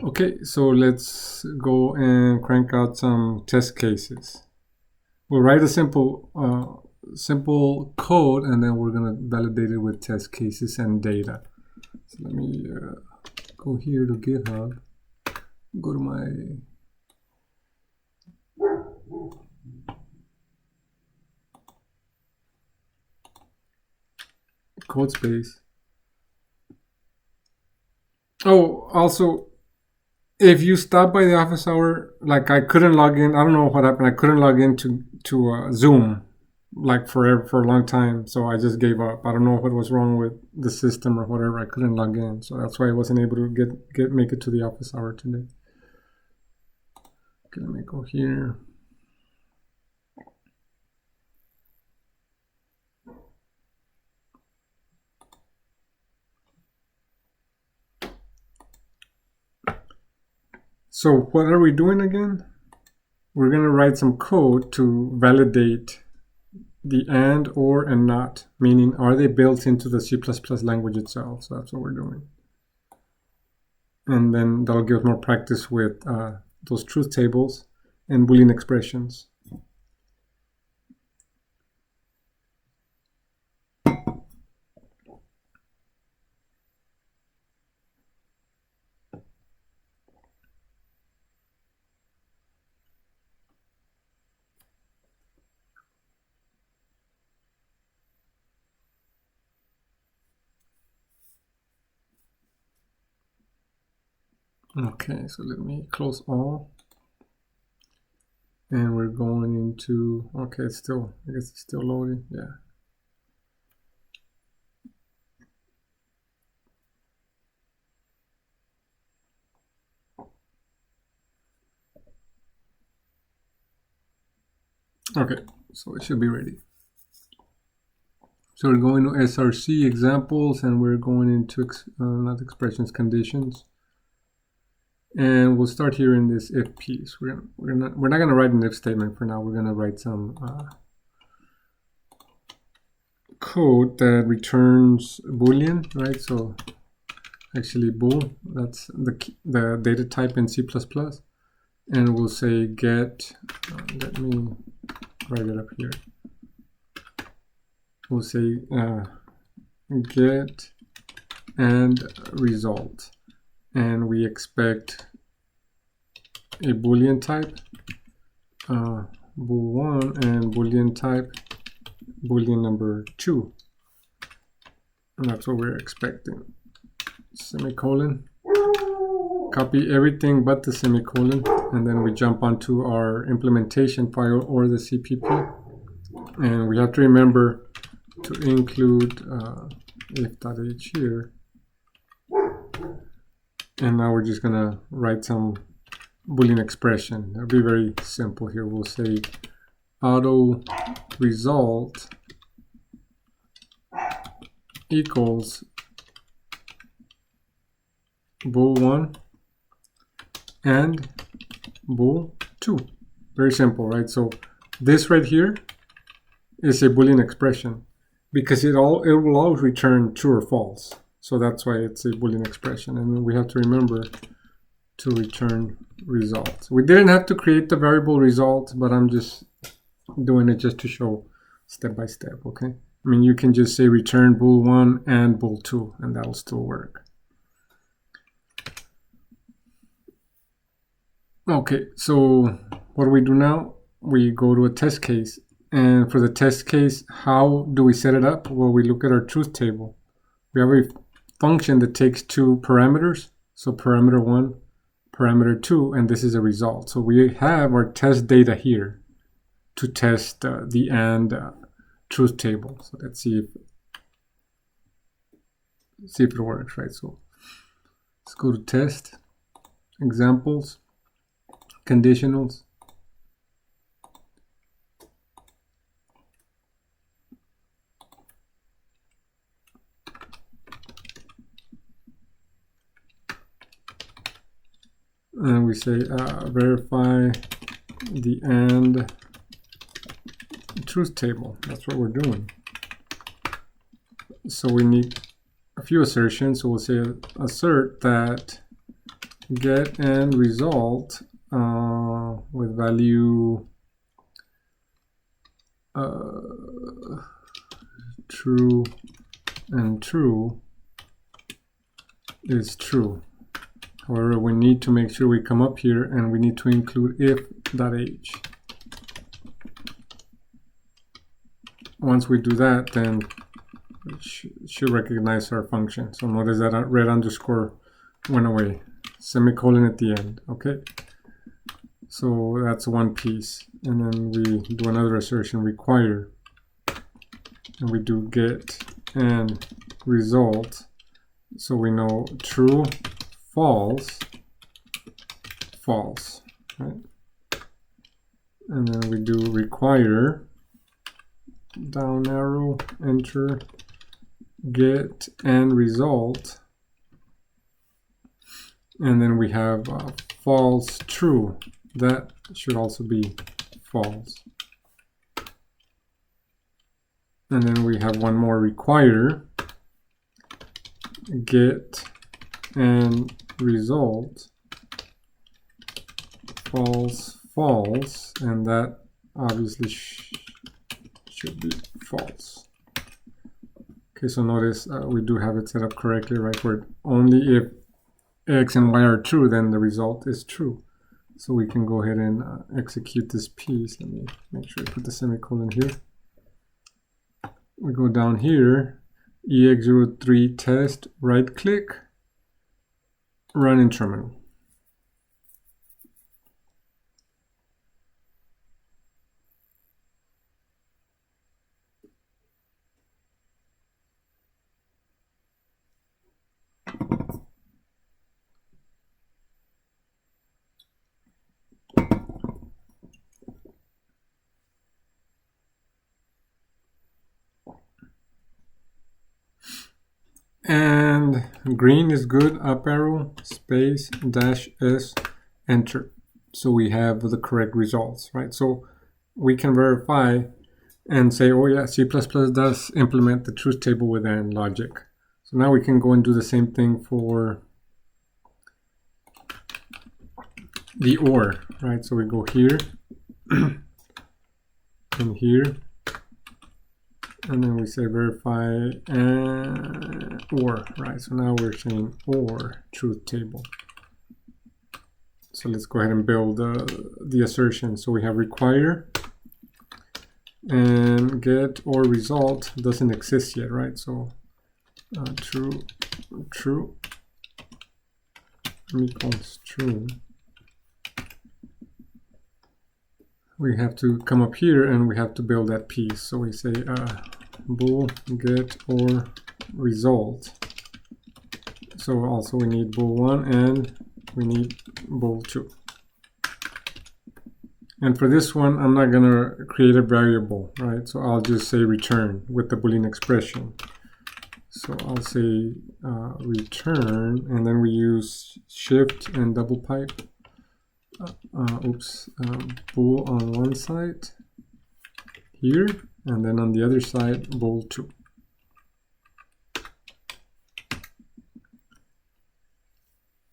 Okay, so let's go and crank out some test cases. We'll write a simple code, and then we're gonna validate it with test cases and data. So let me go here to GitHub, go to my code space. Oh, also, if you stop by the office hour, like I couldn't log in. I don't know what happened. I couldn't log in to Zoom, like forever, for a long time. So I just gave up. I don't know what was wrong with the system or whatever. I couldn't log in, so that's why I wasn't able to make it to the office hour today. Okay, let me go here. So what are we doing again? We're going to write some code to validate the and, or, and not, meaning are they built into the C++ language itself? So that's what we're doing. And then that'll give us more practice with those truth tables and Boolean expressions. Okay, so let me close all. And we're going into, okay, it's still, I guess it's still loading, yeah. Okay, so it should be ready. So we're going to SRC examples, and we're going into not expressions, conditions. And we'll start here in this if piece. We're not going to write an if statement for now. We're going to write some code that returns Boolean, right? So actually bool, that's the data type in C++. And we'll say get, let me write it up here. We'll say get and result. And we expect a Boolean type, bool1, and Boolean type, Boolean number 2. And that's what we're expecting. Semicolon. Copy everything but the semicolon, and then we jump onto our implementation file or the CPP. And we have to remember to include if.h here. And now we're just gonna write some Boolean expression. It'll be very simple here. We'll say auto result equals bool1 and bool2. Very simple, right? So this right here is a Boolean expression because it will always return true or false. So that's why it's a Boolean expression, and we have to remember to return results. We didn't have to create the variable result, but I'm just doing it just to show step by step, okay? I mean, you can just say return bool1 and bool2, and that'll still work. Okay, so what do we do now? We go to a test case, and for the test case, how do we set it up? Well, we look at our truth table. We have a function that takes two parameters, so parameter 1, parameter 2, and this is a result. So we have our test data here to test the and truth table. So let's see if it works, right? So let's go to test, examples, conditionals. And we say verify the and truth table. That's what we're doing. So we need a few assertions. So we'll say assert that get end result with value true and true is true. However, we need to make sure we come up here and we need to include if.h. Once we do that, then it should recognize our function. So notice that red underscore went away. Semicolon at the end. Okay. So that's one piece. And then we do another assertion, require. And we do get and result. So we know true, false, false. Right? And then we do require, down arrow, enter, get and result. And then we have false, true. That should also be false. And then we have one more, require, get and result, false, false, and that obviously should be false. Okay, so notice we do have it set up correctly, right? Where only if x and y are true, then the result is true. So we can go ahead and execute this piece. Let me make sure I put the semicolon here. We go down here, ex03 test, right click, run in terminal. And green is good, up arrow, space, dash S, enter. So we have the correct results, right? So we can verify and say, oh yeah, C++ does implement the truth table with AND logic. So now we can go and do the same thing for the OR, right? So we go here and here. And then we say verify OR, right? So now we're saying OR truth table. So let's go ahead and build the assertion. So we have require and get or result doesn't exist yet, right? So true equals true. We have to come up here and we have to build that piece. So we say bool get or result. So also we need bool1 and we need bool2. And for this one, I'm not gonna create a variable, right? So I'll just say return with the Boolean expression. So I'll say return, and then we use shift and double pipe. Bool on one side here, and then on the other side bool2.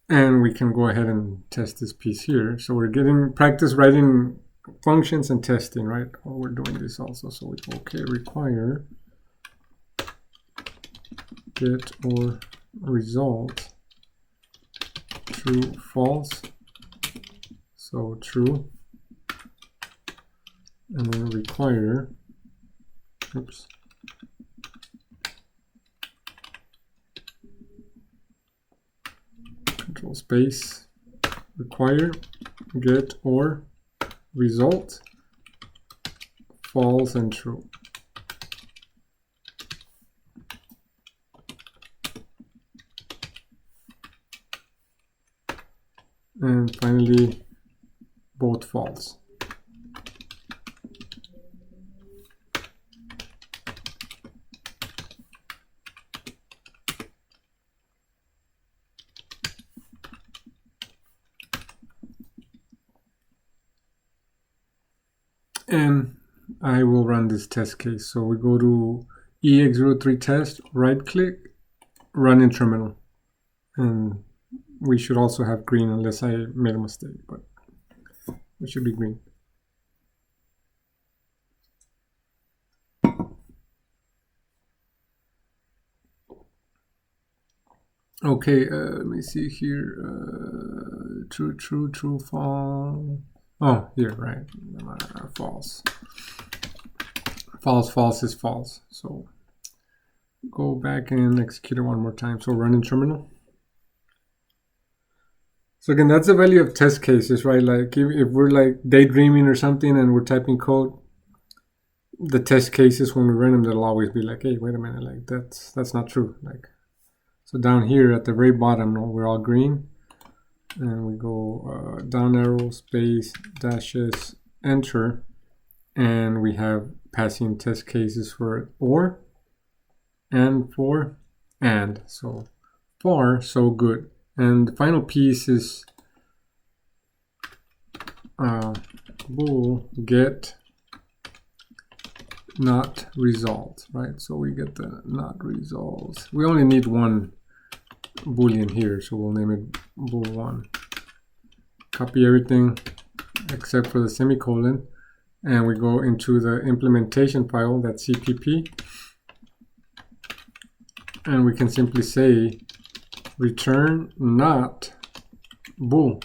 And we can go ahead and test this piece here. So we're getting practice writing functions and testing, right? Oh, we're doing this also. So we go, okay, require get or result true, false. So true, and then require, control space, require, get or result, false and true. And finally, both false. And I will run this test case. So we go to ex03 test, right click, run in terminal. And we should also have green unless I made a mistake, but it should be green. Okay, let me see here. True, true, true, false. Oh, here, right. False. False, false is false. So go back and execute it one more time. So run in terminal. So again, that's the value of test cases, right? Like if we're like daydreaming or something and we're typing code, the test cases, when we run them, they'll always be like, hey, wait a minute, like that's not true. Like, so down here at the very bottom, we're all green, and we go down arrow, space, dashes, enter, and we have passing test cases for or, and for, and. So far, so good. And the final piece is bool get not result, right? So we get the not result. We only need one boolean here, so we'll name it bool1. Copy everything except for the semicolon, and we go into the implementation file, that's CPP, and we can simply say return not bool,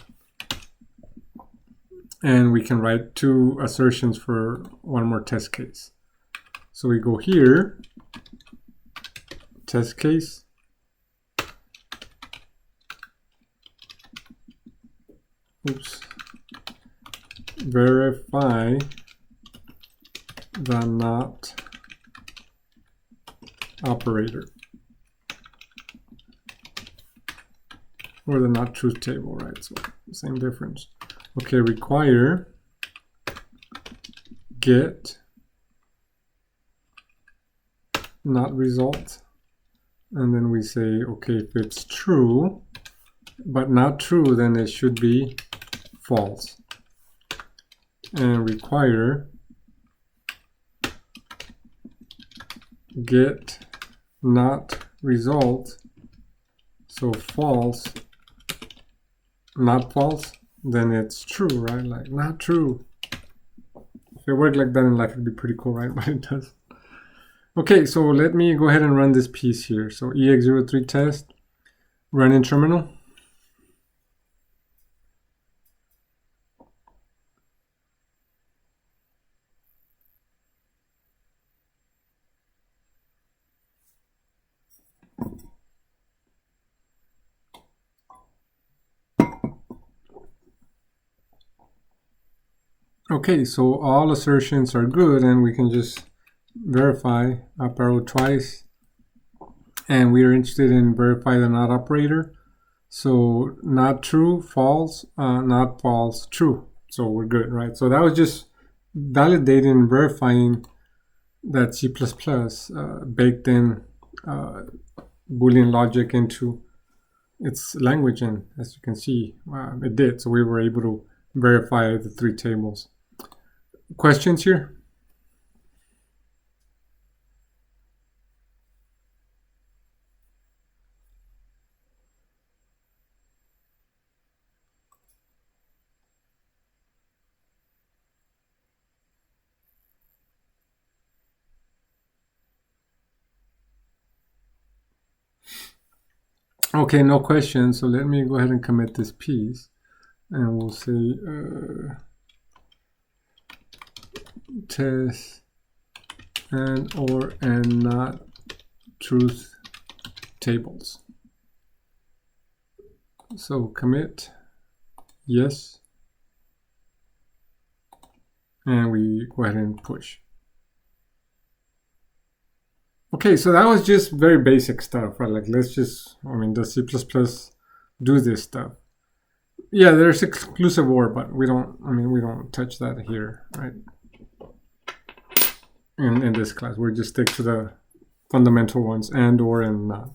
and we can write 2 assertions for one more test case. So we go here, test case, oops, verify the not operator, or the not truth table, right? So same difference. Okay, require get not result, and then we say, okay, if it's true but not true, then it should be false. And require get not result, so false, not false, then it's true, right? Like not true. If it worked like that in life, it'd be pretty cool, right? But it does. Okay, so let me go ahead and run this piece here. So ex03 test, run in terminal. Okay, so all assertions are good, and we can just verify up arrow twice, and we are interested in verify the not operator. So not true, false, not false, true. So we're good, right? So that was just validating and verifying that C++ baked in Boolean logic into its language, and as you can see, it did. So we were able to verify the 3 tables. Questions here? Okay, no questions. So let me go ahead and commit this piece, and we'll say test and or and not truth tables. So commit yes, and we go ahead and push. Okay, so that was just very basic stuff, right? Like, let's just, I mean, does C++ do this stuff? Yeah, there's exclusive OR, but we don't, I mean, we don't touch that here, right? In this class, we just stick to the fundamental ones, and, or, and not.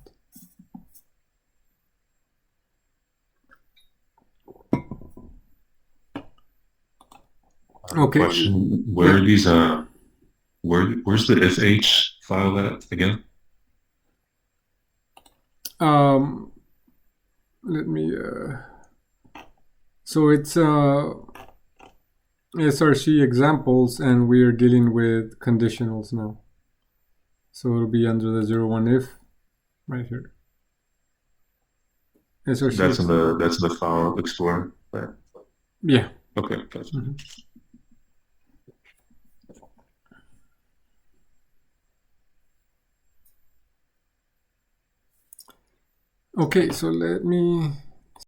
Okay. Question: where are these? Where's the fh file at again? let me so it's SRC examples, and we are dealing with conditionals now. So it'll be under the 01 if right here. SRC That's in the file explorer. Right. Yeah. Okay. Gotcha. Mm-hmm. Okay, so let me